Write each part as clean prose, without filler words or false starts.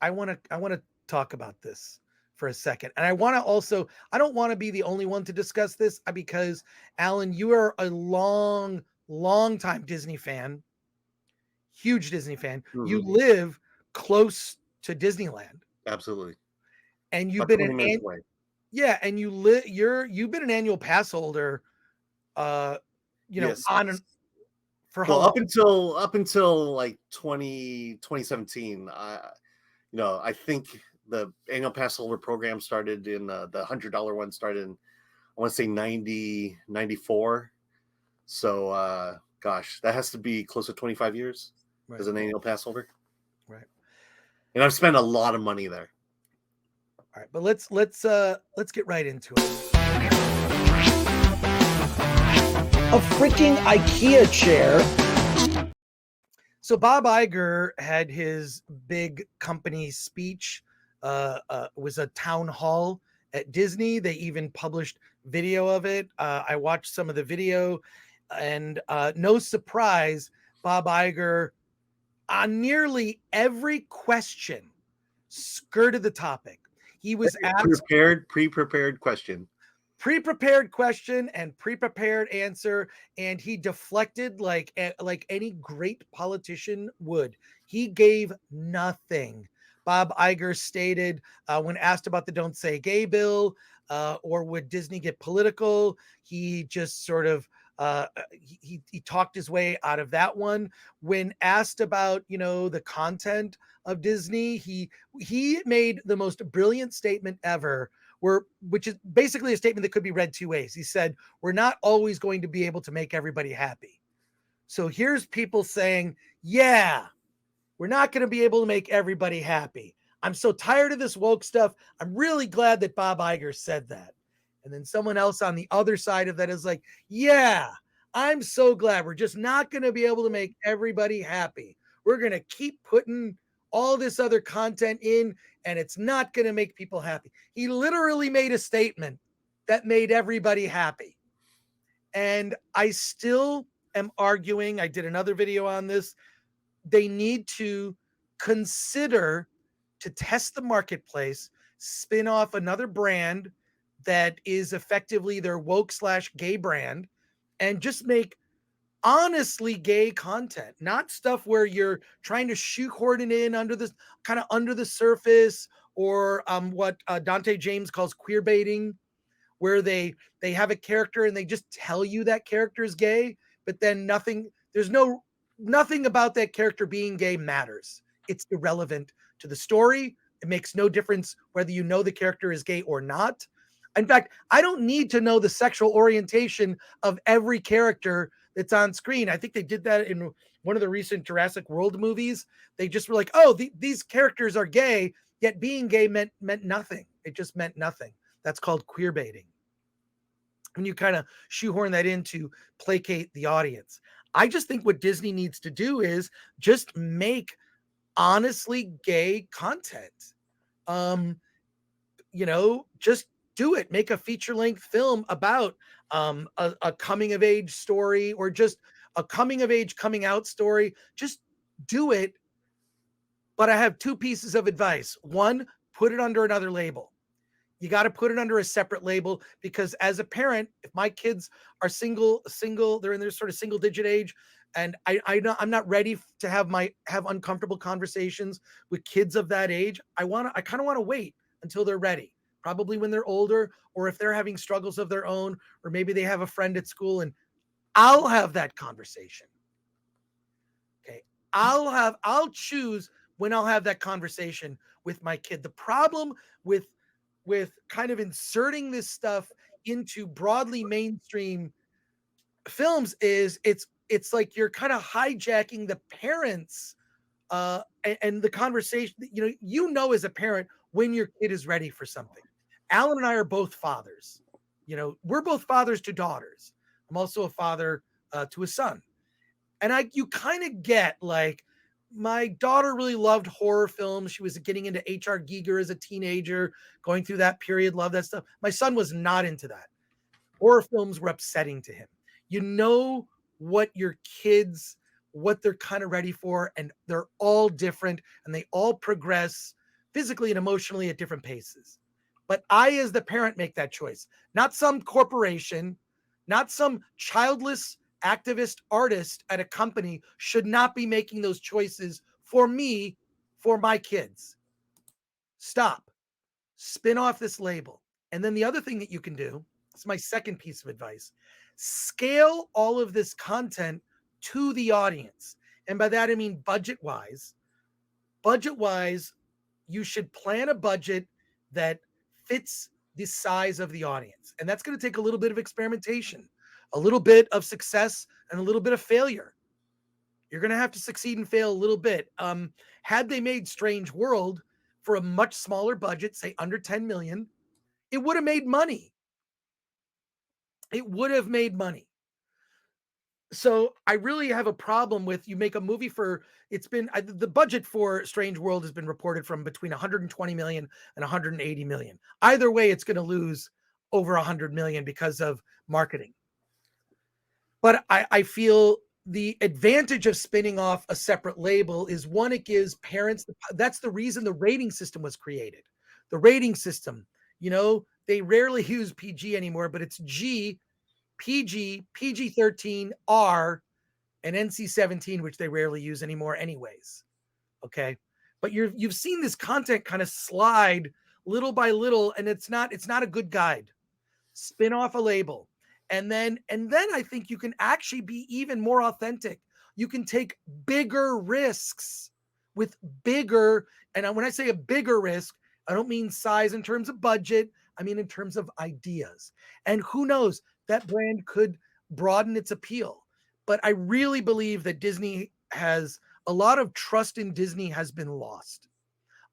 I want to talk about this for a second. And I don't want to be the only one to discuss this because Alan, you are a long time Disney fan, huge Disney fan. You Mhm. live close to Disneyland Absolutely. and you've About been 20 minutes away. yeah, and you've been an annual pass holder uh Yes. on and for how Well, long? up until like 2017, I think the annual pass holder program started in the $100 one started in, I want to say 94. So, gosh, that has to be close to 25 years as Right, an annual pass holder. right. And I've spent a lot of money there. All right, but let's get right into it. A freaking IKEA chair. So Bob Iger had his big company speech. Was a town hall at Disney. They even published video of it. I watched some of the video, and no surprise, Bob Iger on nearly every question skirted the topic. He was asked Pre-prepared question. pre-prepared question and pre-prepared answer, and he deflected like any great politician would. He gave nothing. Bob Iger stated, when asked about the Don't Say Gay bill, or would Disney get political, he just sort of he talked his way out of that one. When asked about the content of Disney, he made the most brilliant statement ever, which is basically a statement that could be read two ways. He said, we're not always going to be able to make everybody happy. So here's people saying, yeah, we're not going to be able to make everybody happy. I'm so tired of this woke stuff. I'm really glad that Bob Iger said that. And then someone else on the other side of that is like, yeah, I'm so glad we're just not going to be able to make everybody happy. We're going to keep putting all this other content in, and it's not going to make people happy. He literally made a statement that made everybody happy. And I still am arguing. I did another video on this. They need to consider to test the marketplace, spin off another brand that is effectively their woke slash gay brand, and just make honestly gay content, not stuff where you're trying to shoehorn it in under this kind of under the surface, or what Dante James calls queer baiting, where they have a character and they just tell you that character is gay, but then nothing about that character being gay matters. It's irrelevant to the story. It makes no difference whether you know the character is gay or not. In fact, I don't need to know the sexual orientation of every character that's on screen. I think they did that in one of the recent Jurassic World movies. They just were like, oh, these characters are gay, yet being gay meant nothing. It just meant nothing. That's called queer baiting. When you kind of shoehorn that in to placate the audience. I just think what Disney needs to do is just make honestly gay content. Um, just do it. Make a feature length film about a coming of age story, or just a coming of age coming out story. Just do it. But I have two pieces of advice. One, put it under another label. You got to put it under a separate label, because as a parent, if my kids are single, they're in their sort of single digit age, and I'm not ready to have uncomfortable conversations with kids of that age. I kind of want to wait until they're ready, probably when they're older, or if they're having struggles of their own, or maybe they have a friend at school, and I'll have that conversation. Okay. I'll choose when I'll have that conversation with my kid. The problem with kind of inserting this stuff into broadly mainstream films is it's like you're kind of hijacking the parents and the conversation. As a parent, when your kid is ready for something. Alan and I are both fathers. We're both fathers to daughters. I'm also a father to a son. And you kind of get like, my daughter really loved horror films. She was getting into H.R. Giger as a teenager, going through that period, loved that stuff. My son was not into that. Horror films were upsetting to him. You know what your kids, what they're kind of ready for, and they're all different and they all progress physically and emotionally at different paces. But I, as the parent, make that choice, not some corporation, not some childless activist artist at a company should not be making those choices for me, for my kids. Stop, spin off this label. And then the other thing that you can do, it's my second piece of advice, scale all of this content to the audience. And by that, I mean budget wise, you should plan a budget that fits the size of the audience. And that's going to take a little bit of experimentation, a little bit of success, and a little bit of failure. You're going to have to succeed and fail a little bit. Had they made Strange World for a much smaller budget, say under 10 million, it would have made money. It would have made money. So I really have a problem with, you make a movie for, it's been the budget for Strange World has been reported from between 120 million and 180 million. Either way, it's going to lose over 100 million because of marketing. But I feel the advantage of spinning off a separate label is, one, it gives parents, that's the reason the rating system was created. The rating system, they rarely use PG anymore, but it's G, PG, PG-13, R, and NC-17, which they rarely use anymore anyways. Okay. But you've seen this content kind of slide little by little, and it's not a good guide. Spin off a label. And then I think you can actually be even more authentic. You can take bigger risks with bigger, and when I say a bigger risk, I don't mean size in terms of budget. I mean in terms of ideas. And who knows, that brand could broaden its appeal. But I really believe that Disney has a lot of trust in Disney has been lost.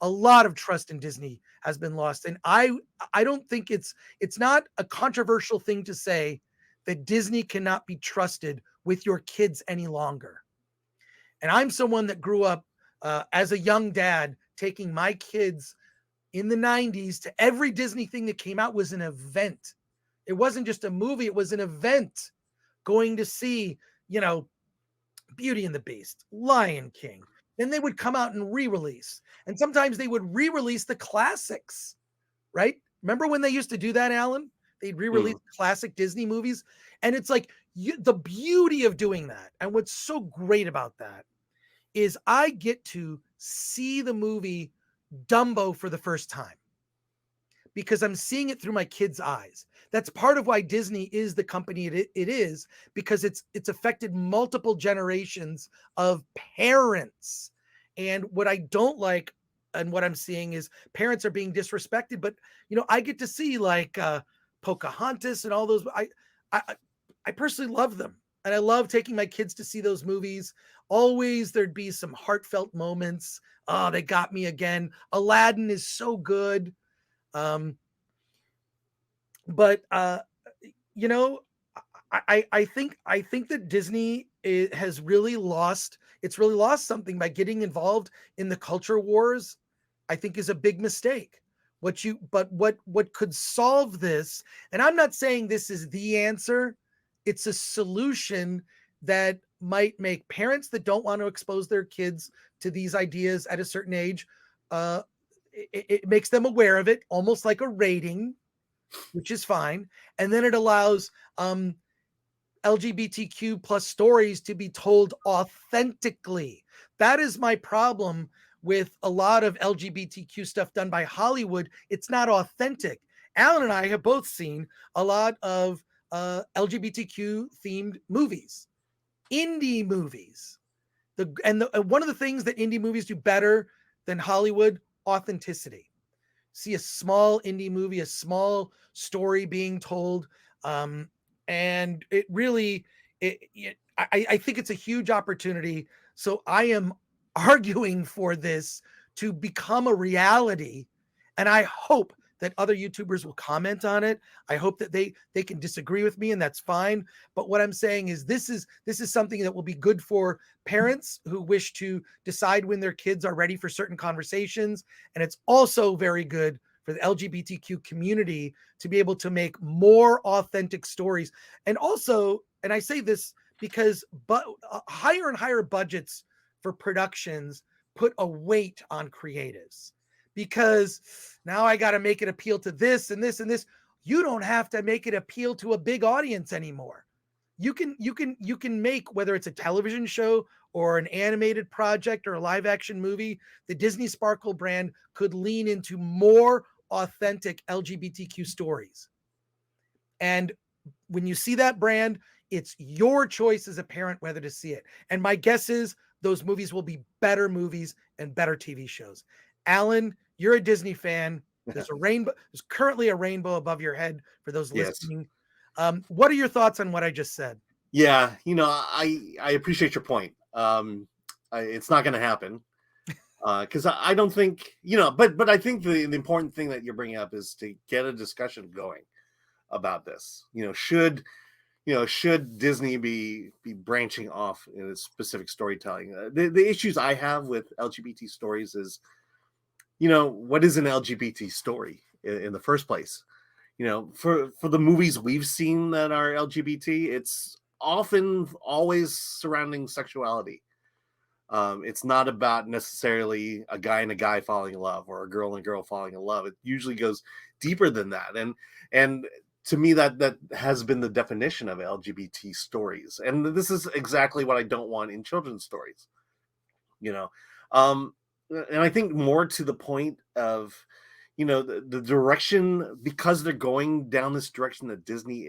A lot of trust in Disney has been lost. And I don't think it's not a controversial thing to say that Disney cannot be trusted with your kids any longer. And I'm someone that grew up as a young dad, taking my kids in the 90s to every Disney thing that came out. Was an event. It wasn't just a movie, it was an event. Going to see, Beauty and the Beast, Lion King. Then they would come out and re-release. And sometimes they would re-release the classics, right? Remember when they used to do that, Alan? They'd re-release classic Disney movies. And it's like, the beauty of doing that, and what's so great about that, is I get to see the movie Dumbo for the first time, because I'm seeing it through my kids' eyes. That's part of why Disney is the company it is, because it's affected multiple generations of parents. And what I don't like, and what I'm seeing, is parents are being disrespected. But I get to see like Pocahontas and all those. I personally love them, and I love taking my kids to see those movies. Always there'd be some heartfelt moments. Oh, they got me again. Aladdin is so good. But I think that Disney has really lost. It's really lost something by getting involved in the culture wars. I think is a big mistake. What could solve this? And I'm not saying this is the answer. It's a solution that might make parents that don't want to expose their kids to these ideas at a certain age. It makes them aware of it, almost like a rating, which is fine. And then it allows LGBTQ plus stories to be told authentically. That is my problem with a lot of LGBTQ stuff done by Hollywood. It's not authentic. Alan and I have both seen a lot of LGBTQ themed movies, indie movies. One of the things that indie movies do better than Hollywood, authenticity. See a small indie movie, a small story being told, and it really, I think it's a huge opportunity. So I am arguing for this to become a reality, and I hope that other YouTubers will comment on it. I hope that they can disagree with me, and that's fine. But what I'm saying is this is something that will be good for parents who wish to decide when their kids are ready for certain conversations. And it's also very good for the LGBTQ community to be able to make more authentic stories. And also, and I say this because higher and higher budgets for productions put a weight on creatives, because now I got to make it appeal to this and this and this. You don't have to make it appeal to a big audience anymore. You can make, whether it's a television show or an animated project or a live action movie, the Disney Sparkle brand could lean into more authentic LGBTQ stories. And when you see that brand, it's your choice as a parent whether to see it. And my guess is those movies will be better movies and better TV shows. Alan, you're a Disney fan. There's a rainbow. There's currently a rainbow above your head for those Yes. listening. What are your thoughts on what I just said? Yeah, I appreciate your point. It's not going to happen because I don't think but I think the important thing that you're bringing up is to get a discussion going about this. Should Disney be branching off in a specific storytelling? The issues I have with LGBT stories is, what is an LGBT story in the first place? For the movies we've seen that are LGBT, it's often always surrounding sexuality. It's not about necessarily a guy and a guy falling in love or a girl and a girl falling in love. It usually goes deeper than that. And to me, that has been the definition of LGBT stories. And this is exactly what I don't want in children's stories. And I think more to the point of, the direction, because they're going down this direction that Disney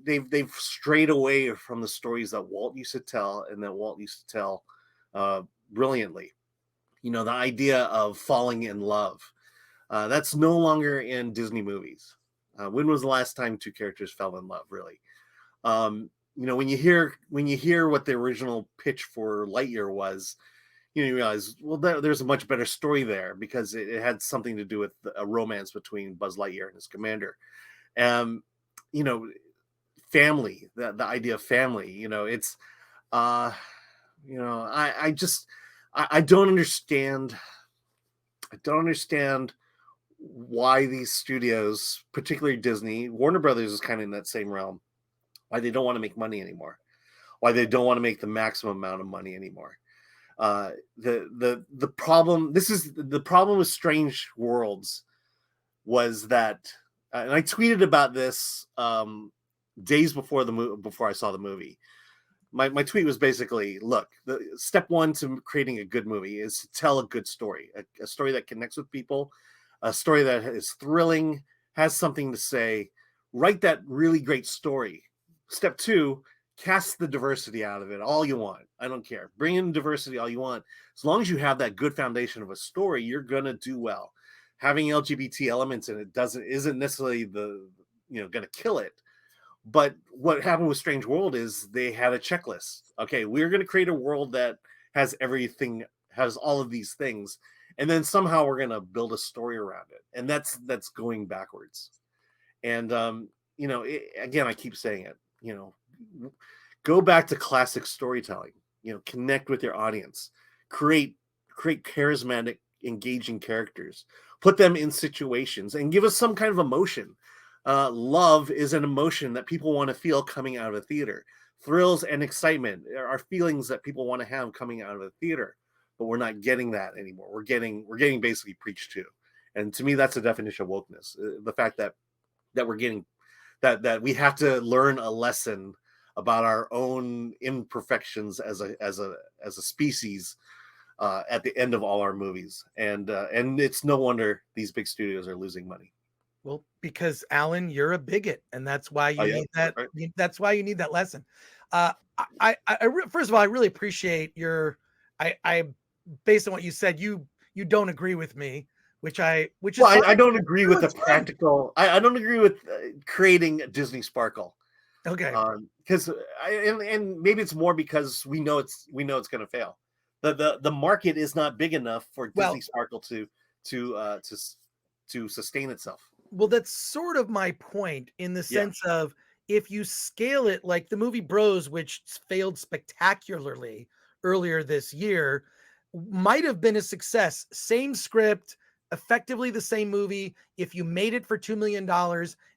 they've strayed away from the stories that Walt used to tell and that Walt used to tell brilliantly. The idea of falling in love, that's no longer in Disney movies. When was the last time two characters fell in love, really? When you hear what the original pitch for Lightyear was, you realize, well, there's a much better story there because it had something to do with a romance between Buzz Lightyear and his commander. Family, the idea of family, it's, I don't understand. I don't understand why these studios, particularly Disney, Warner Brothers is kind of in that same realm, why they don't want to make money anymore, why they don't want to make the maximum amount of money anymore. The problem, this is the problem with Strange Worlds, was that, and I tweeted about this days before before I saw the movie. My tweet was basically, look, the step one to creating a good movie is to tell a good story, a story that connects with people, a story that is thrilling, has something to say. Write that really great story. Step two, cast the diversity out of it all you want. I don't care. Bring in diversity all you want. As long as you have that good foundation of a story, you're gonna do well. Having LGBT elements in it isn't necessarily gonna kill it. But what happened with Strange World is they had a checklist. Okay, we're gonna create a world that has everything, has all of these things, and then somehow we're gonna build a story around it, and that's going backwards. And again, I keep saying it. Go back to classic storytelling. Connect with your audience, create charismatic, engaging characters, put them in situations, and give us some kind of emotion. Love is an emotion that people want to feel coming out of a theater. Thrills and excitement are feelings that people want to have coming out of a theater, but we're not getting that anymore. We're getting basically preached to, and to me, that's the definition of wokeness. The fact that we're getting that we have to learn a lesson about our own imperfections as a species at the end of all our movies, and it's no wonder these big studios are losing money. Well, because Alan, you're a bigot, and that's why you need that. Right. That's why you need that lesson. First of all, I really appreciate your. I based on what you said, you don't agree with me, which is Well, fine. I don't agree No, with the it's fine. practical. I don't agree with creating Disney Sparkle. Okay. Because and maybe it's more because we know it's going to fail. The market is not big enough for Well, Disney Sparkle to sustain itself. Well, that's sort of my point in the Yeah. sense of if you scale it like the movie Bros, which failed spectacularly earlier this year, might have been a success. Same script, effectively the same movie. If you made it for $2 million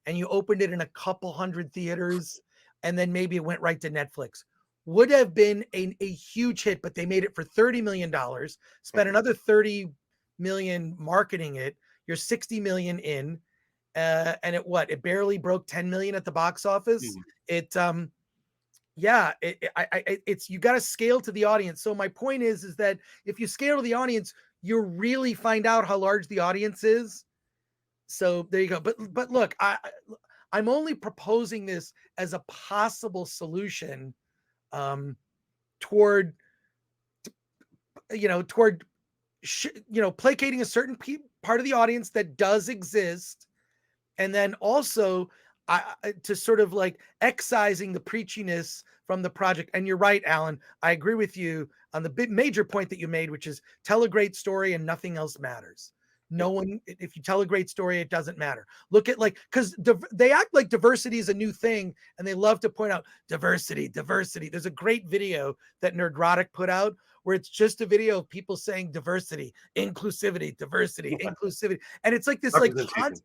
and you opened it in a couple hundred theaters and then maybe it went right to Netflix, would have been a huge hit, but they made it for $30 million, spent another $30 million marketing it. You're 60 million in, and it barely broke 10 million at the box office. Mhm. It yeah, it's you got to scale to the audience. So my point is that if you scale to the audience, you really find out how large the audience is. So there you go. But look, I'm only proposing this as a possible solution, um, toward toward placating a certain part of the audience that does exist, and then also to sort of like excising the preachiness from the project. And you're right, Alan. I agree with you on the big major point that you made, which is tell a great story and nothing else matters. Yeah. No one, if you tell a great story, it doesn't matter. Look at like, because they act like diversity is a new thing, and they love to point out diversity, diversity. There's a great video that Nerdrotic put out where it's just a video of people saying diversity, inclusivity, diversity, inclusivity, and it's like this like Representation.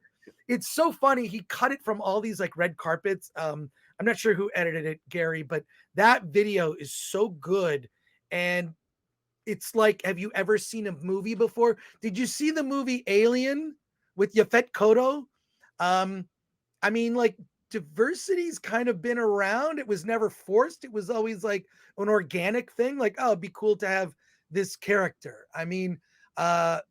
it's so funny. He cut it from all these like red carpets. I'm not sure who edited it, Gary, but that video is so good. And it's like, have you ever seen a movie before? Did you see the movie Alien with Yaphet Kotto? I mean, like, diversity's kind of been around. It was never forced. It was always like an organic thing. Like, oh, it'd be cool to have this character. I mean, the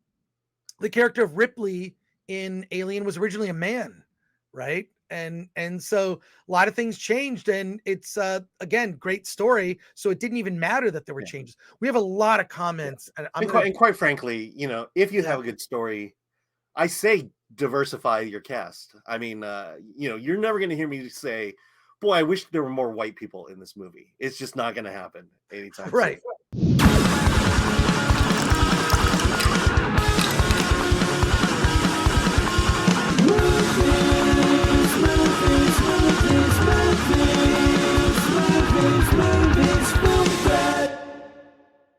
character of Ripley in Alien was originally a man, right? And so a lot of things changed, and it's again, great story. So it didn't even matter that there were Yeah. changes. We have a lot of Yeah. comments, and And quite frankly, if you yeah, have a good story, I say diversify your cast. I mean, you're never going to hear me say, "Boy, I wish there were more white people in this movie." It's just not going to happen anytime soon. right.